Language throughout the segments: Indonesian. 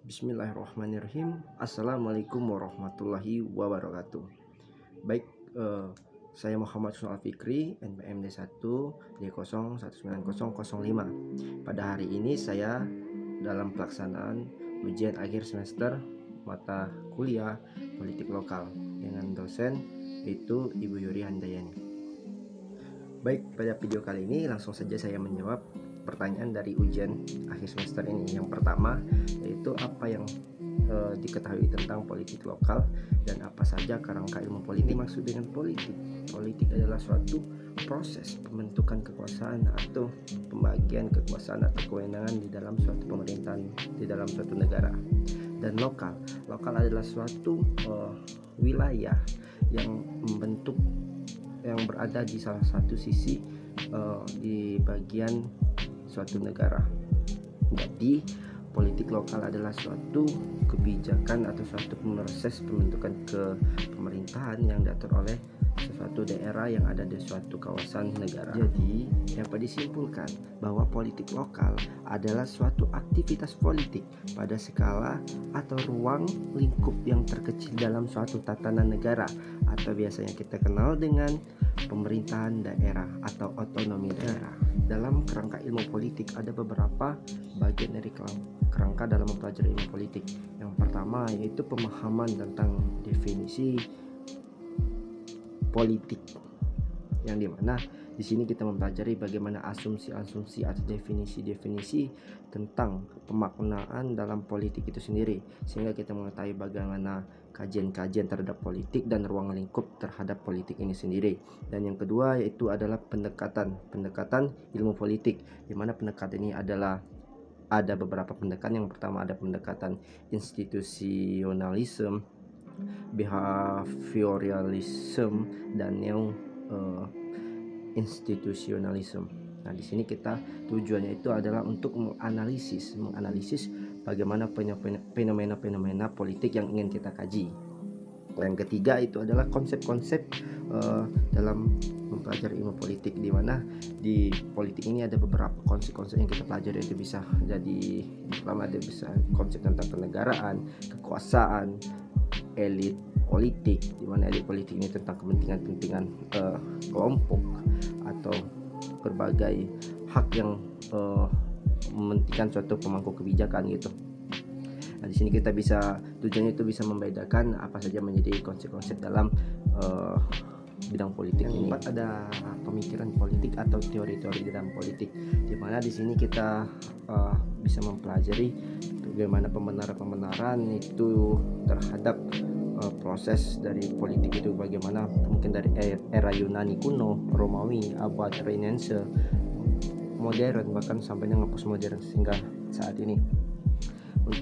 Bismillahirrahmanirrahim. Assalamualaikum warahmatullahi wabarakatuh. Baik, saya Muhammad Husnul Fikri, NPM D1 D019005. Pada hari ini saya dalam pelaksanaan ujian akhir semester mata kuliah politik lokal dengan dosen yaitu Ibu Yuri Handayani. Baik, pada video kali ini langsung saja saya menjawab pertanyaan dari ujian akhir semester ini. Yang pertama yaitu apa yang diketahui tentang politik lokal dan apa saja kerangka ilmu politik. Maksud dengan politik adalah suatu proses pembentukan kekuasaan atau pembagian kekuasaan atau kewenangan di dalam suatu pemerintahan di dalam suatu negara. Dan lokal adalah suatu wilayah yang membentuk, yang berada di salah satu sisi di bagian suatu negara. Jadi politik lokal adalah suatu kebijakan atau suatu proses pembentukan pemerintahan yang diatur oleh suatu daerah yang ada di suatu kawasan negara. Jadi dapat disimpulkan bahwa politik lokal adalah suatu aktivitas politik pada skala atau ruang lingkup yang terkecil dalam suatu tatanan negara atau biasanya kita kenal dengan pemerintahan daerah atau otonomi daerah. Dalam kerangka ilmu politik ada beberapa bagian dari kerangka dalam mempelajari ilmu politik. Yang pertama yaitu pemahaman tentang definisi politik, yang dimana di sini kita mempelajari bagaimana asumsi-asumsi atau definisi-definisi tentang pemaknaan dalam politik itu sendiri, sehingga kita mengetahui bagaimana kajian-kajian terhadap politik dan ruang lingkup terhadap politik ini sendiri. Dan yang kedua yaitu adalah pendekatan ilmu politik, di mana pendekatan ini adalah ada beberapa pendekatan. Yang pertama ada pendekatan institusionalisme, behavioralism, dan neo institusionalisme. Nah, di sini kita tujuannya itu adalah untuk menganalisis bagaimana fenomena-fenomena politik yang ingin kita kaji. Yang ketiga itu adalah konsep-konsep dalam mempelajari ilmu politik, di mana di politik ini ada beberapa konsep-konsep yang kita pelajari. Itu bisa jadi pertama ada bisa konsep tentang kenegaraan, kekuasaan, elit politik, di mana elit politik ini tentang kepentingan kelompok atau berbagai hak yang mementingkan suatu pemangku kebijakan gitu. Nah, di sini kita bisa tujuannya itu bisa membedakan apa saja menjadi konsep-konsep dalam bidang politik ini. Yang keempat ada pemikiran politik atau teori-teori dalam politik, di mana di sini kita bisa mempelajari bagaimana pembenaran itu terhadap proses dari politik itu, bagaimana mungkin dari era Yunani kuno, Romawi, abad Renaissance, modern, bahkan sampai dengan postmodern sehingga saat ini.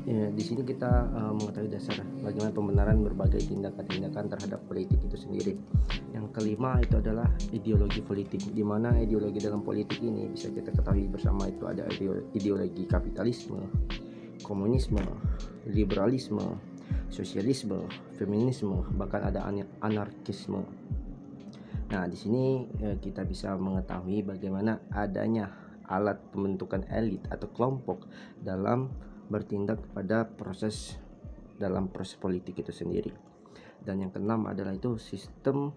Di sini kita mengetahui dasar bagaimana pembenaran berbagai tindakan-tindakan terhadap politik itu sendiri. Yang kelima itu adalah ideologi politik, di mana ideologi dalam politik ini bisa kita ketahui bersama itu ada ideologi kapitalisme, komunisme, liberalisme, sosialisme, feminisme, bahkan ada anarkisme. Nah, di sini kita bisa mengetahui bagaimana adanya alat pembentukan elit atau kelompok dalam bertindak pada proses politik itu sendiri. Dan yang keenam adalah itu sistem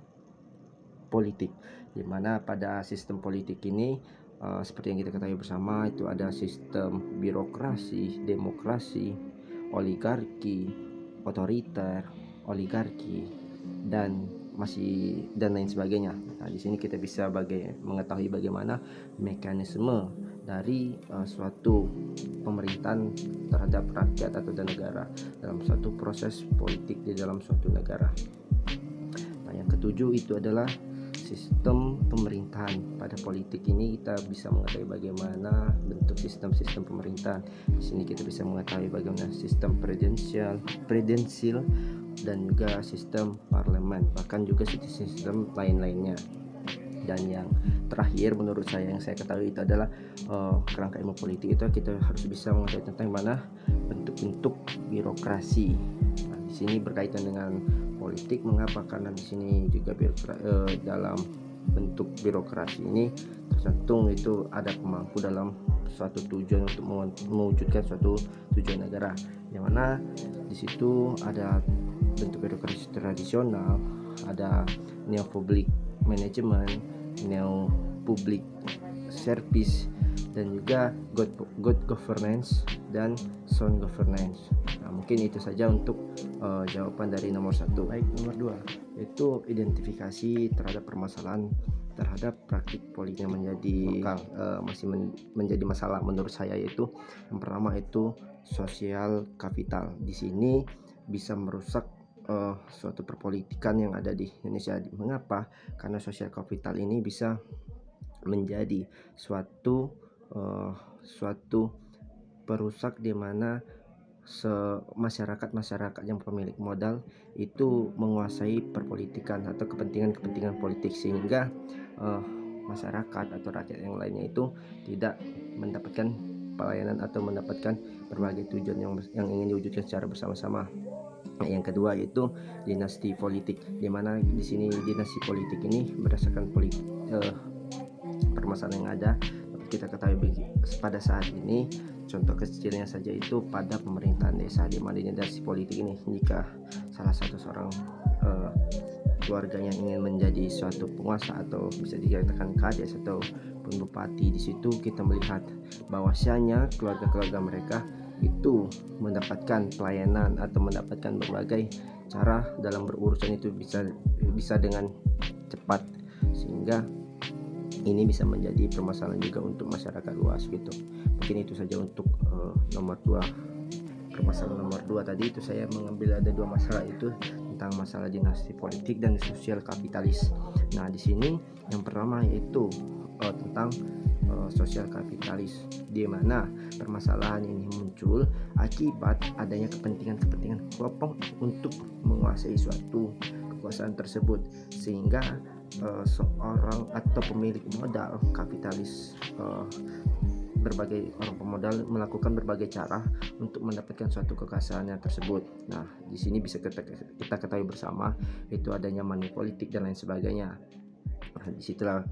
politik, di mana pada sistem politik ini seperti yang kita ketahui bersama itu ada sistem birokrasi, demokrasi, oligarki, otoriter, dan lain sebagainya. Nah, di sini kita bisa mengetahui bagaimana mekanisme dari suatu pemerintahan terhadap rakyat atau negara dalam suatu proses politik di dalam suatu negara. Nah, yang ketujuh itu adalah sistem pemerintahan. Pada politik ini kita bisa mengetahui bagaimana bentuk sistem pemerintahan. Di sini kita bisa mengetahui bagaimana sistem presidensial dan juga sistem parlemen, bahkan juga sistem lain-lainnya. Dan yang terakhir menurut saya yang saya ketahui itu adalah kerangka ilmu politik itu kita harus bisa mengetahui tentang mana bentuk-bentuk birokrasi. Nah, di sini berkaitan dengan politik, mengapa? Karena di sini juga dalam bentuk birokrasi ini tercantum itu ada pemangku dalam suatu tujuan untuk mewujudkan suatu tujuan negara. di mana di situ ada bentuk birokrasi tradisional, ada neo public management, neo public service, dan juga good governance dan sound governance. Nah, mungkin itu saja untuk jawaban dari nomor 1. Baik, nomor 2 itu identifikasi terhadap permasalahan terhadap praktik politik yang menjadi masih menjadi masalah menurut saya, yaitu yang pertama itu sosial kapital. Di sini bisa merusak suatu perpolitikan yang ada di Indonesia. Mengapa? Karena sosial kapital ini bisa menjadi suatu perusak di mana masyarakat yang pemilik modal itu menguasai perpolitikan atau kepentingan politik, sehingga masyarakat atau rakyat yang lainnya itu tidak mendapatkan pelayanan atau mendapatkan berbagai tujuan yang ingin diwujudkan secara bersama-sama. Nah, yang kedua yaitu dinasti politik, di mana di sini dinasti politik ini berdasarkan permasalahan yang ada dapat kita ketahui pada saat ini. Contoh kecilnya saja itu pada pemerintahan desa, di mana dinasti politik ini jika salah satu seorang keluarganya ingin menjadi suatu penguasa atau bisa dikatakan kades ataupun bupati, di situ kita melihat bahwasanya keluarga mereka itu mendapatkan pelayanan atau mendapatkan berbagai cara dalam berurusan itu bisa dengan cepat, sehingga ini bisa menjadi permasalahan juga untuk masyarakat luas gitu. Mungkin itu saja untuk nomor 2. Permasalahan nomor 2 tadi itu saya mengambil ada 2 masalah, itu tentang masalah dinasti politik dan sosial kapitalis. Nah, di sini yang pertama yaitu tentang sosial kapitalis, di mana permasalahan ini muncul akibat adanya kepentingan kelompok untuk menguasai suatu kekuasaan tersebut, sehingga seorang atau pemilik modal kapitalis berbagai orang pemodal melakukan berbagai cara untuk mendapatkan suatu kekayaan tersebut. Nah, di sini bisa kita ketahui bersama itu adanya money politik dan lain sebagainya. Nah, disitulah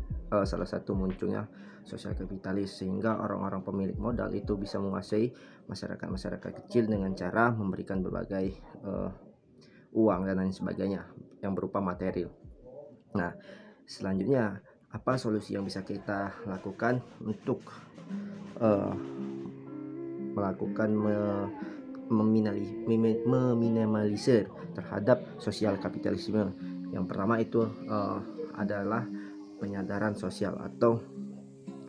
salah satu munculnya sosial kapitalis, sehingga orang-orang pemilik modal itu bisa menguasai masyarakat kecil dengan cara memberikan berbagai uang dan lain sebagainya yang berupa material. Nah, selanjutnya apa solusi yang bisa kita lakukan untuk meminimalisir terhadap sosial kapitalisme? Yang pertama itu adalah penyadaran sosial atau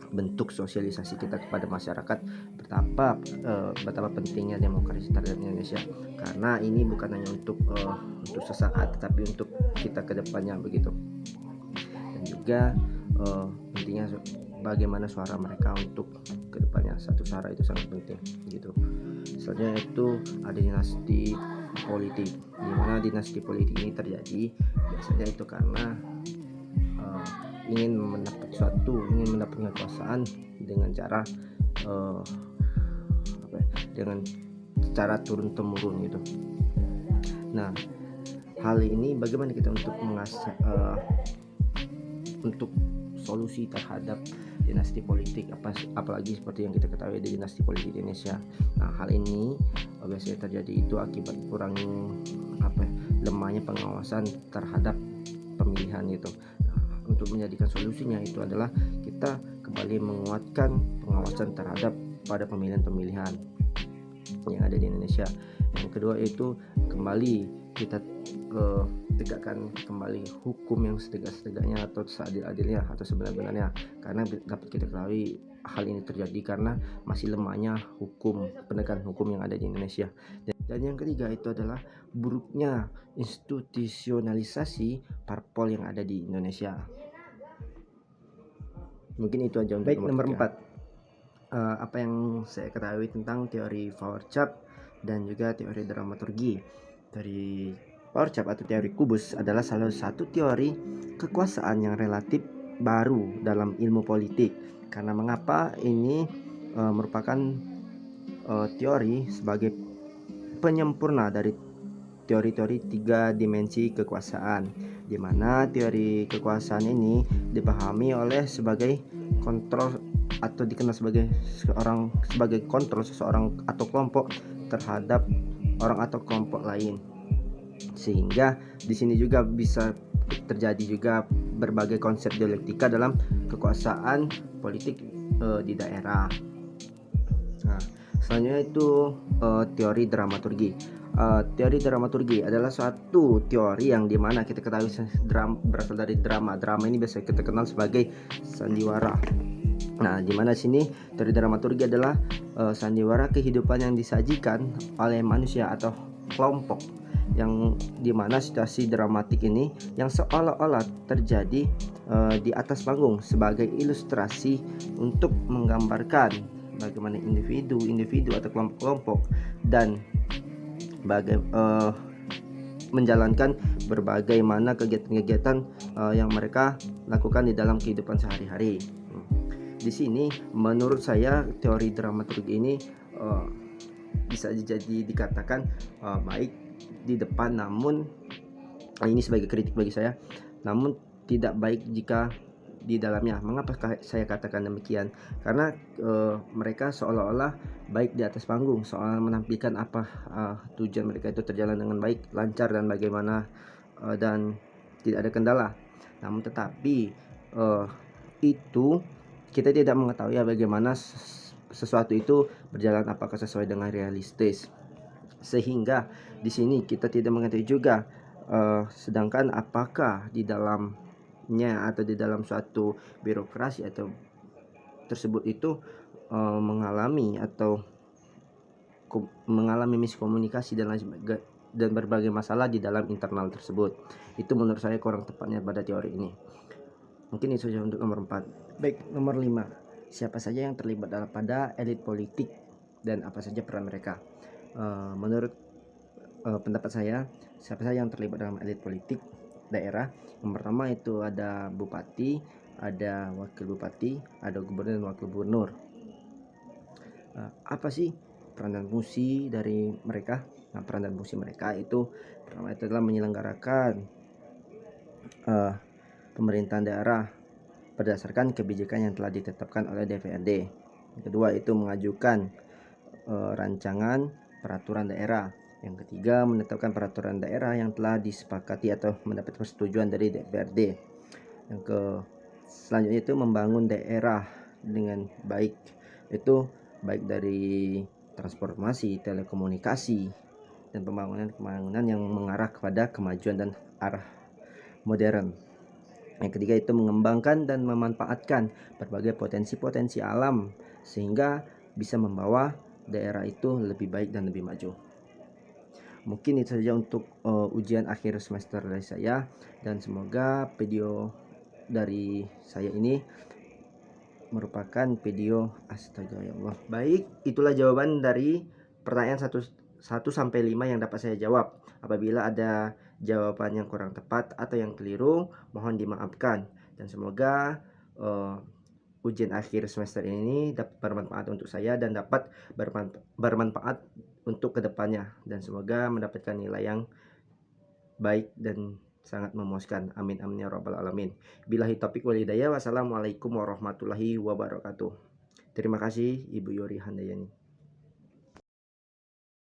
bentuk sosialisasi kita kepada masyarakat betapa pentingnya demokrasi terhadap Indonesia, karena ini bukan hanya untuk sesaat tetapi untuk kita ke depannya begitu. Dan juga pentingnya bagaimana suara mereka untuk kedepannya, satu suara itu sangat penting gitu. Selanjutnya itu ada dinasti politik, di mana dinasti politik ini terjadi biasanya itu karena ingin mendapatkan kekuasaan dengan cara dengan cara turun temurun gitu. Nah, hal ini bagaimana kita untuk solusi terhadap dinasti politik, apalagi seperti yang kita ketahui di dinasti politik di Indonesia. Nah, hal ini biasanya terjadi itu akibat lemahnya pengawasan terhadap pemilihan gitu. Nah, untuk menjadikan solusinya itu adalah kita kembali menguatkan pengawasan terhadap pada pemilihan yang ada di Indonesia. Yang kedua itu kembali kita tegakkan kembali hukum yang setegak-tegaknya atau seadil-adilnya atau sebenar-benarnya, karena dapat kita ketahui hal ini terjadi karena masih lemahnya penegakan hukum yang ada di Indonesia. Dan yang ketiga itu adalah buruknya institusionalisasi parpol yang ada di Indonesia. Mungkin itu aja untuk nomor 4. Apa yang saya ketahui tentang teori Feuerbach dan juga teori dramaturgi. Dari Feuerbach atau teori kubus adalah salah satu teori kekuasaan yang relatif baru dalam ilmu politik. Karena mengapa ini merupakan teori sebagai penyempurna dari teori-teori 3 dimensi kekuasaan, di mana teori kekuasaan ini dipahami oleh sebagai kontrol atau dikenal sebagai kontrol seseorang atau kelompok terhadap orang atau kelompok lain. Sehingga di sini juga bisa terjadi juga berbagai konsep dialektika dalam kekuasaan politik di daerah. Nah, selanjutnya itu teori dramaturgi. Teori dramaturgi adalah suatu teori yang dimana kita ketahui berasal dari drama. Drama ini biasa kita kenal sebagai sandiwara. Nah, dimana sini teori dramaturgi adalah sandiwara kehidupan yang disajikan oleh manusia atau kelompok, yang dimana situasi dramatik ini yang seolah-olah terjadi di atas panggung sebagai ilustrasi untuk menggambarkan bagaimana individu atau kelompok-kelompok dan menjalankan berbagai mana kegiatan-kegiatan yang mereka lakukan di dalam kehidupan sehari-hari. Di sini menurut saya teori dramaturgi ini bisa jadi dikatakan baik di depan, namun ini sebagai kritik bagi saya, namun tidak baik jika di dalamnya. Mengapa saya katakan demikian? Karena mereka seolah-olah baik di atas panggung, soal menampilkan apa tujuan mereka itu terjalan dengan baik, lancar dan bagaimana dan tidak ada kendala. Namun tetapi itu kita tidak mengetahui bagaimana sesuatu itu berjalan apakah sesuai dengan realistis. Sehingga di sini kita tidak mengetahui juga sedangkan apakah di dalamnya atau di dalam suatu birokrasi atau tersebut itu mengalami miskomunikasi dan berbagai masalah di dalam internal tersebut. Itu menurut saya kurang tepatnya pada teori ini. Mungkin itu saja untuk nomor 4. Baik, nomor 5. Siapa saja yang terlibat pada elit politik dan apa saja peran mereka? Menurut pendapat saya, siapa saja yang terlibat dalam elit politik daerah? Yang pertama itu ada bupati, ada wakil bupati, ada gubernur dan wakil gubernur. Apa sih peran dan fungsi dari mereka? Nah, peran dan fungsi mereka itu pertama itu adalah menyelenggarakan pemerintahan daerah berdasarkan kebijakan yang telah ditetapkan oleh DPRD. Yang kedua itu mengajukan rancangan peraturan daerah. Yang ketiga menetapkan peraturan daerah yang telah disepakati atau mendapat persetujuan dari DPRD. Selanjutnya itu membangun daerah dengan baik, itu baik dari transformasi, telekomunikasi, dan pembangunan yang mengarah kepada kemajuan dan arah modern. Yang ketiga itu mengembangkan dan memanfaatkan berbagai potensi-potensi alam sehingga bisa membawa daerah itu lebih baik dan lebih maju. Mungkin itu saja untuk ujian akhir semester dari saya, dan semoga video dari saya ini merupakan video astaga ya Allah. Baik, itulah jawaban dari pertanyaan 1 sampai 5 yang dapat saya jawab. Apabila ada jawaban yang kurang tepat atau yang keliru, mohon dimaafkan, dan semoga ujian akhir semester ini dapat bermanfaat untuk saya dan dapat bermanfaat untuk kedepannya, dan semoga mendapatkan nilai yang baik dan sangat memuaskan. Amin amin ya rabbal alamin. Billahi taufiq wal hidayah. Wassalamualaikum warahmatullahi wabarakatuh. Terima kasih Ibu Yori Handayani.